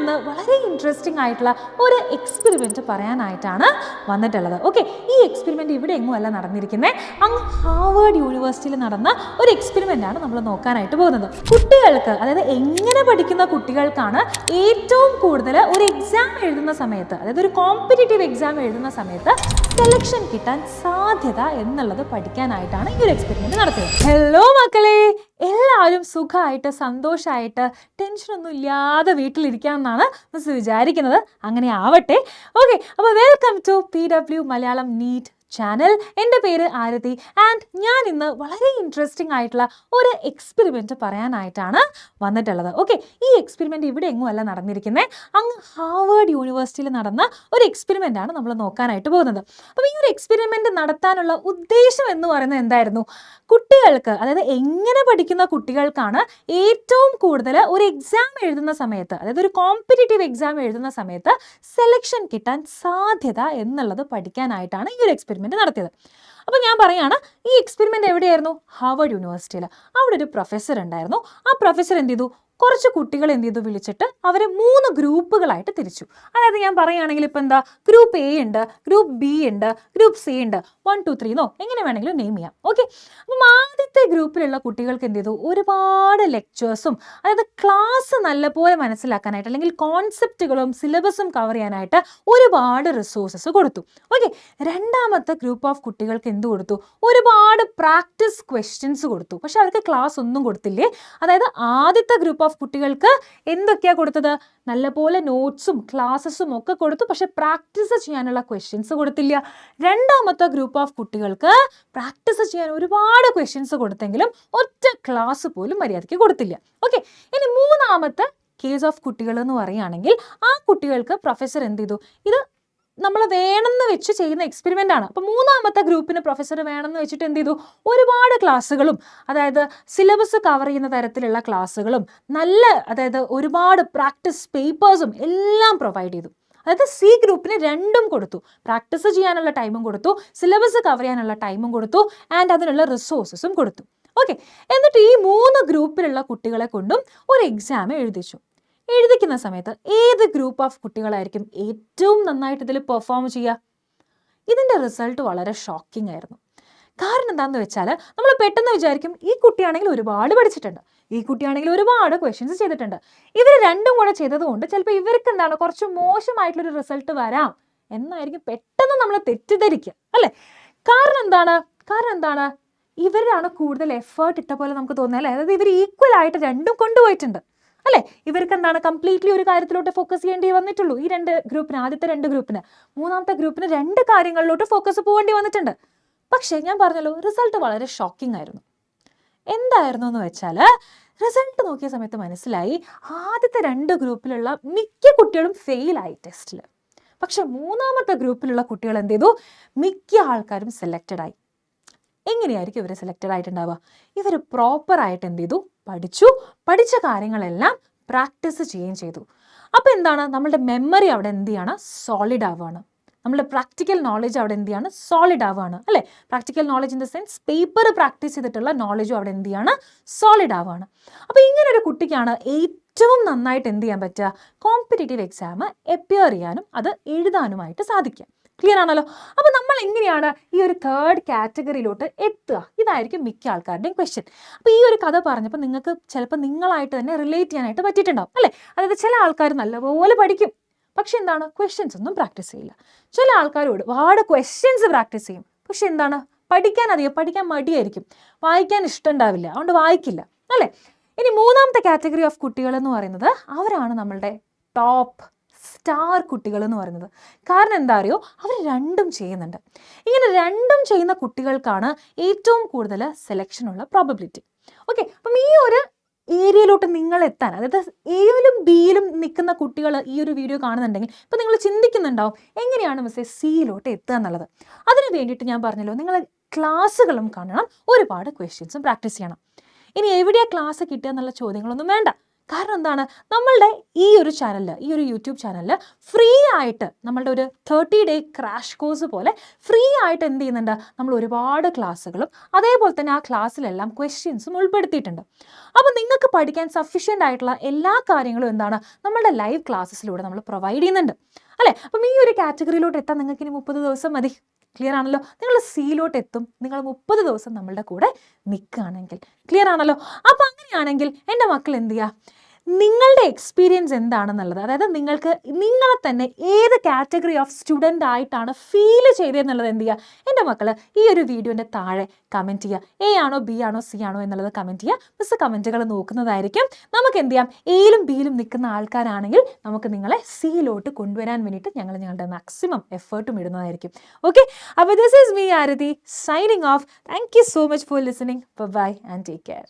ഇന്ന് വളരെ ഇൻട്രസ്റ്റിംഗ് ആയിട്ടുള്ള ഒരു എക്സ്പെരിമെൻറ്റ് പറയാനായിട്ടാണ് വന്നിട്ടുള്ളത്. ഓക്കെ, ഈ എക്സ്പെരിമെൻറ്റ് ഇവിടെ എങ്ങും അല്ല നടന്നിരിക്കുന്നത്, അങ്ങ് ഹാർവേഡ് യൂണിവേഴ്സിറ്റിയിൽ നടന്ന ഒരു എക്സ്പെരിമെൻ്റ് ആണ് നമ്മൾ നോക്കാനായിട്ട് പോകുന്നത്. കുട്ടികൾക്ക്, അതായത് എങ്ങനെ പഠിക്കുന്ന കുട്ടികൾക്കാണ് ഏറ്റവും കൂടുതൽ ഒരു എക്സാം എഴുതുന്ന സമയത്ത്, അതായത് ഒരു കോമ്പറ്റേറ്റീവ് എക്സാം എഴുതുന്ന സമയത്ത് സെലക്ഷൻ കിട്ടാൻ സാധ്യത എന്നുള്ളത് പഠിക്കാനായിട്ടാണ് ഈ ഒരു എക്സ്പെരിമെൻറ്റ് നടത്തിയത്. ഹലോ മക്കളെ, എല്ലാവരും സുഖമായിട്ട് സന്തോഷമായിട്ട് ടെൻഷനൊന്നും ഇല്ലാതെ വീട്ടിലിരിക്കാമെന്നാണ് മിസ് വിചാരിക്കുന്നത്. അങ്ങനെ ആവട്ടെ. ഓക്കെ, അപ്പോൾ welcome to PW Malayalam NEET channel. എൻ്റെ പേര് ആരതി ആൻഡ് ഞാൻ ഇന്ന് വളരെ ഇൻട്രസ്റ്റിംഗ് ആയിട്ടുള്ള ഒരു എക്സ്പെരിമെൻറ്റ് പറയാനായിട്ടാണ് വന്നിട്ടുള്ളത്. ഓക്കെ, ഈ എക്സ്പെരിമെൻറ്റ് ഇവിടെ എങ്ങും അല്ല നടന്നിരിക്കുന്നത്, അങ്ങ് ഹാർവേഡ് യൂണിവേഴ്സിറ്റിയിൽ നടന്ന ഒരു എക്സ്പെരിമെൻ്റ് ആണ് നമ്മൾ നോക്കാനായിട്ട് പോകുന്നത്. അപ്പോൾ ഈ ഒരു എക്സ്പെരിമെൻറ്റ് നടത്താനുള്ള ഉദ്ദേശം എന്ന് പറയുന്നത് എന്തായിരുന്നു? കുട്ടികൾക്ക്, അതായത് എങ്ങനെ പഠിക്കുന്ന കുട്ടികൾക്കാണ് ഏറ്റവും കൂടുതൽ ഒരു എക്സാം എഴുതുന്ന സമയത്ത്, അതായത് ഒരു കോമ്പറ്റേറ്റീവ് എക്സാം എഴുതുന്ന സമയത്ത് സെലക്ഷൻ കിട്ടാൻ സാധ്യത എന്നുള്ളത് പഠിക്കാനായിട്ടാണ് ഈ ഒരു എക്സ്പെരിമെൻറ്റ് നടത്തിയത്. അപ്പോൾ ഞാൻ പറയുകയാണ്, ഈ എക്സ്പെരിമെൻ്റ് എവിടെയായിരുന്നു? ഹാർവേഡ് യൂണിവേഴ്സിറ്റിയിൽ. അവിടെ ഒരു പ്രൊഫസർ ഉണ്ടായിരുന്നു. ആ പ്രൊഫസർ എന്ത് ചെയ്തു? കുറച്ച് കുട്ടികൾ എന്ത് ചെയ്തു? വിളിച്ചിട്ട് അവരെ 3 ഗ്രൂപ്പുകളായിട്ട് തിരിച്ചു. അതായത് ഞാൻ പറയുകയാണെങ്കിൽ ഇപ്പോൾ എന്താ, ഗ്രൂപ്പ് A ഉണ്ട്, ഗ്രൂപ്പ് B ഉണ്ട്, ഗ്രൂപ്പ് C ഉണ്ട്, 1 2 3 എന്നോ എങ്ങനെ വേണമെങ്കിലും നെയിം ചെയ്യാം. ഓക്കെ, അപ്പം ആദ്യത്തെ ഗ്രൂപ്പിലുള്ള കുട്ടികൾക്ക് എന്ത് ചെയ്തു? ഒരുപാട് ലെക്ചേഴ്സും, അതായത് ക്ലാസ് നല്ലപോലെ മനസ്സിലാക്കാനായിട്ട്, അല്ലെങ്കിൽ കോൺസെപ്റ്റുകളും സിലബസും കവർ ചെയ്യാനായിട്ട് ഒരുപാട് റിസോഴ്സസ് കൊടുത്തു. ഓക്കെ, രണ്ടാമത്തെ ഗ്രൂപ്പ് ഓഫ് കുട്ടികൾക്ക് എന്ത് കൊടുത്തു? ഒരുപാട് പ്രാക്ടീസ് ക്വസ്റ്റ്യൻസ് കൊടുത്തു. പക്ഷെ അവർക്ക് ക്ലാസ് ഒന്നും കൊടുത്തില്ലേ. അതായത് ആദ്യത്തെ ഗ്രൂപ്പ് ഓഫ് കുട്ടികൾക്ക് എന്തൊക്കെയാണ് കൊടുത്തത്? നല്ലപോലെ നോട്ട്സും ക്ലാസ്സസും ഒക്കെ കൊടുത്തു, പക്ഷെ പ്രാക്ടീസ് ചെയ്യാനുള്ള ക്വസ്റ്റ്യൻസ് കൊടുത്തില്ല. രണ്ടാമത്തെ ഗ്രൂപ്പ് ഓഫ് കുട്ടികൾക്ക് പ്രാക്ടീസ് ചെയ്യാൻ ഒരുപാട് ക്വസ്റ്റ്യൻസ് കൊടുത്തെങ്കിലും ഒറ്റ ക്ലാസ് പോലും മര്യാദയ്ക്ക് കൊടുത്തില്ല. ഓക്കെ, ഇനി മൂന്നാമത്തെ കേസ് ഓഫ് കുട്ടികൾ എന്ന് പറയുകയാണെങ്കിൽ, ആ കുട്ടികൾക്ക് പ്രൊഫസർ എന്ത് ചെയ്തു? ഇത് നമ്മൾ വേണമെന്ന് വെച്ച് ചെയ്യുന്ന എക്സ്പെരിമെൻ്റ് ആണ്. അപ്പോൾ മൂന്നാമത്തെ ഗ്രൂപ്പിന് പ്രൊഫസർ വേണമെന്ന് വെച്ചിട്ട് എന്ത് ചെയ്തു? ഒരുപാട് ക്ലാസ്സുകളും, അതായത് സിലബസ് കവർ ചെയ്യുന്ന തരത്തിലുള്ള ക്ലാസ്സുകളും അതായത് ഒരുപാട് പ്രാക്ടീസ് പേപ്പേഴ്സും എല്ലാം പ്രൊവൈഡ് ചെയ്തു. അതായത് C ഗ്രൂപ്പിന് രണ്ടും കൊടുത്തു. പ്രാക്ടീസ് ചെയ്യാനുള്ള ടൈമും കൊടുത്തു, സിലബസ് കവർ ചെയ്യാനുള്ള ടൈമും കൊടുത്തു, ആൻഡ് അതിനുള്ള റിസോഴ്സസും കൊടുത്തു. ഓക്കെ, എന്നിട്ട് ഈ 3 ഗ്രൂപ്പിലുള്ള കുട്ടികളെ കൊണ്ടും ഒരു എക്സാം എഴുതിച്ചു. എഴുതിക്കുന്ന സമയത്ത് ഏത് ഗ്രൂപ്പ് ഓഫ് കുട്ടികളായിരിക്കും ഏറ്റവും നന്നായിട്ട് ഇതിൽ പെർഫോം ചെയ്യുക? ഇതിൻ്റെ റിസൾട്ട് വളരെ ഷോക്കിംഗ് ആയിരുന്നു. കാരണം എന്താണെന്ന് വെച്ചാൽ, നമ്മൾ പെട്ടെന്ന് വിചാരിക്കും ഈ കുട്ടിയാണെങ്കിൽ ഒരുപാട് പഠിച്ചിട്ടുണ്ട്, ഈ കുട്ടിയാണെങ്കിൽ ഒരുപാട് ക്വസ്റ്റ്യൻസ് ചെയ്തിട്ടുണ്ട്, ഇവർ രണ്ടും കൂടെ ചെയ്തതുകൊണ്ട് ചിലപ്പോൾ ഇവർക്ക് എന്താണ് കുറച്ച് മോശമായിട്ടുള്ളൊരു റിസൾട്ട് വരാം എന്നായിരിക്കും പെട്ടെന്ന് നമ്മൾ തെറ്റിദ്ധരിക്കുക, അല്ലേ? കാരണം എന്താണ്? ഇവരാണ് കൂടുതൽ എഫേർട്ട് ഇട്ട പോലെ നമുക്ക് തോന്നുന്നത്, അല്ലേ? അതായത് ഇവർ ഈക്വൽ ആയിട്ട് രണ്ടും കൊണ്ടുപോയിട്ടുണ്ട്, അല്ലേ? ഇവർക്ക് എന്താണ് കംപ്ലീറ്റ്ലി ഒരു കാര്യത്തിലോട്ട് ഫോക്കസ് ചെയ്യേണ്ടി വന്നിട്ടുള്ളൂ. ഈ 2 ഗ്രൂപ്പിന്, ആദ്യത്തെ 2 ഗ്രൂപ്പിന്. മൂന്നാമത്തെ ഗ്രൂപ്പിന് 2 കാര്യങ്ങളിലോട്ട് ഫോക്കസ് പോകേണ്ടി വന്നിട്ടുണ്ട്. പക്ഷേ ഞാൻ പറഞ്ഞല്ലോ, റിസൾട്ട് വളരെ ഷോക്കിംഗ് ആയിരുന്നു. എന്തായിരുന്നു എന്ന് വെച്ചാൽ, റിസൾട്ട് നോക്കിയ സമയത്ത് മനസ്സിലായി ആദ്യത്തെ 2 ഗ്രൂപ്പിലുള്ള മിക്ക കുട്ടികളും ഫെയിലായി ടെസ്റ്റിൽ. പക്ഷെ മൂന്നാമത്തെ ഗ്രൂപ്പിലുള്ള കുട്ടികൾ എന്ത് ചെയ്തു? മിക്ക ആൾക്കാരും സെലക്റ്റഡ് ആയി. എങ്ങനെയായിരിക്കും ഇവർ സെലക്റ്റഡ് ആയിട്ടുണ്ടാവുക? ഇവർ പ്രോപ്പറായിട്ട് എന്ത് ചെയ്തു? പഠിച്ച കാര്യങ്ങളെല്ലാം പ്രാക്ടീസ് ചെയ്യുകയും ചെയ്തു. അപ്പോൾ എന്താണ്? നമ്മളുടെ മെമ്മറി അവിടെ എന്ത് ചെയ്യാണ്? സോളിഡ് ആവുകയാണ്. നമ്മുടെ പ്രാക്ടിക്കൽ നോളജ് അവിടെ എന്ത് ചെയ്യാണ്? സോളിഡ് ആവുകയാണ്, അല്ലേ? Practical knowledge in the sense paper practice ചെയ്തിട്ടുള്ള നോളജും അവിടെ എന്ത് ചെയ്യാണ്? സോളിഡ് ആവുകയാണ്. അപ്പോൾ ഇങ്ങനൊരു കുട്ടിക്കാണ് ഏറ്റവും നന്നായിട്ട് എന്ത് ചെയ്യാൻ പറ്റുക? കോമ്പറ്റേറ്റീവ് എക്സാം അപ്പിയർ ചെയ്യാനും അത് എഴുതാനുമായിട്ട് സാധിക്കുക. ക്ലിയർ ആണല്ലോ? അപ്പോൾ നമ്മൾ എങ്ങനെയാണ് ഈ ഒരു 3rd കാറ്റഗറിയിലോട്ട് എത്തുക? ഇതായിരിക്കും മിക്ക ആൾക്കാരുടെയും ക്വസ്റ്റ്യൻ. അപ്പോൾ ഈ ഒരു കഥ പറഞ്ഞപ്പോൾ നിങ്ങൾക്ക് ചിലപ്പോൾ നിങ്ങളായിട്ട് തന്നെ റിലേറ്റ് ചെയ്യാനായിട്ട് പറ്റിയിട്ടുണ്ടാവും, അല്ലേ? അതായത് ചില ആൾക്കാർ നല്ലപോലെ പഠിക്കും, പക്ഷെ എന്താണ്? ക്വസ്റ്റ്യൻസ് ഒന്നും പ്രാക്ടീസ് ചെയ്യില്ല. ചില ആൾക്കാർ ഒരുപാട് ക്വസ്റ്റ്യൻസ് പ്രാക്ടീസ് ചെയ്യും, പക്ഷെ എന്താണ്? പഠിക്കാൻ മടിയായിരിക്കും, വായിക്കാൻ ഇഷ്ടമുണ്ടാവില്ല, അതുകൊണ്ട് വായിക്കില്ല, അല്ലേ? ഇനി മൂന്നാമത്തെ കാറ്റഗറി ഓഫ് കുട്ടികൾ എന്ന് പറയുന്നത് അവരാണ് നമ്മളുടെ ടോപ്പ് സ്റ്റാർ കുട്ടികൾ എന്ന് പറയുന്നത്. കാരണം എന്താ അറിയോ? അവർ രണ്ടും ചെയ്യുന്നുണ്ട്. ഇങ്ങനെ രണ്ടും ചെയ്യുന്ന കുട്ടികൾക്കാണ് ഏറ്റവും കൂടുതൽ സെലക്ഷനുള്ള പ്രോബബിലിറ്റി. ഓക്കെ, അപ്പം ഈ ഒരു ഏരിയയിലോട്ട് നിങ്ങൾ എത്താൻ, അതായത് എയിലും ബിയിലും നിൽക്കുന്ന കുട്ടികൾ ഈ ഒരു വീഡിയോ കാണുന്നുണ്ടെങ്കിൽ ഇപ്പം നിങ്ങൾ ചിന്തിക്കുന്നുണ്ടാവും, എങ്ങനെയാണ് മിസ്സേ സിയിലോട്ട് എത്തുക എന്നുള്ളത്. അതിന് വേണ്ടിയിട്ട് ഞാൻ പറഞ്ഞല്ലോ, നിങ്ങൾ ക്ലാസ്സുകളും കാണണം, ഒരുപാട് ക്വസ്റ്റ്യൻസും പ്രാക്ടീസ് ചെയ്യണം. ഇനി എവിടെയാണ് ക്ലാസ് കിട്ടുക എന്നുള്ള ചോദ്യങ്ങളൊന്നും വേണ്ട. കാരണം എന്താണ്, നമ്മളുടെ ഈ ഒരു ചാനലിൽ, ഈ ഒരു യൂട്യൂബ് ചാനലിൽ ഫ്രീ ആയിട്ട് നമ്മളുടെ ഒരു 30 ഡേ ക്രാഷ് കോഴ്സ് പോലെ ഫ്രീ ആയിട്ട് എന്ത് ചെയ്യുന്നുണ്ട്, നമ്മൾ ഒരുപാട് ക്ലാസ്സുകളും അതേപോലെ തന്നെ ആ ക്ലാസ്സിലെല്ലാം ക്വസ്റ്റ്യൻസും ഉൾപ്പെടുത്തിയിട്ടുണ്ട്. അപ്പോൾ നിങ്ങൾക്ക് പഠിക്കാൻ സഫീഷ്യൻ്റ് ആയിട്ടുള്ള എല്ലാ കാര്യങ്ങളും എന്താണ് നമ്മളുടെ ലൈവ് ക്ലാസ്സസിലൂടെ നമ്മൾ പ്രൊവൈഡ് ചെയ്യുന്നുണ്ട് അല്ലേ. അപ്പം ഈ ഒരു കാറ്റഗറിയിലോട്ട് എത്താൻ നിങ്ങൾക്ക് ഇനി 30 ദിവസം മതി. ക്ലിയർ ആണല്ലോ. നിങ്ങൾ സിയിലോട്ട് എത്തും നിങ്ങൾ 30 ദിവസം നമ്മളുടെ കൂടെ നിൽക്കുകയാണെങ്കിൽ. ക്ലിയർ ആണല്ലോ. അപ്പം അങ്ങനെയാണെങ്കിൽ എൻ്റെ മക്കൾ എന്ത് ചെയ്യുക, നിങ്ങളുടെ എക്സ്പീരിയൻസ് എന്താണെന്നുള്ളത്, അതായത് നിങ്ങൾക്ക് നിങ്ങളെ തന്നെ ഏത് കാറ്റഗറി ഓഫ് സ്റ്റുഡൻ്റ് ആയിട്ടാണ് ഫീൽ ചെയ്തതെന്നുള്ളത് എന്ത് ചെയ്യുക, എൻ്റെ മക്കൾ ഈ ഒരു വീഡിയോൻ്റെ താഴെ കമൻറ്റ് ചെയ്യുക. എ ആണോ ബി ആണോ സി ആണോ എന്നുള്ളത് കമൻറ്റ് ചെയ്യുക. മിസ് കമൻറ്റുകൾ നോക്കുന്നതായിരിക്കും. നമുക്ക് എന്ത് ചെയ്യാം, എയിലും ബിയിലും നിൽക്കുന്ന ആൾക്കാരാണെങ്കിൽ നമുക്ക് നിങ്ങളെ സിയിലോട്ട് കൊണ്ടുവരാൻ വേണ്ടിയിട്ട് ഞങ്ങളുടെ മാക്സിമം എഫേർട്ടും ഇടുന്നതായിരിക്കും. ഓക്കെ, അപ്പോൾ this is me Arathi signing off. Thank you so much for listening. Bye and take care.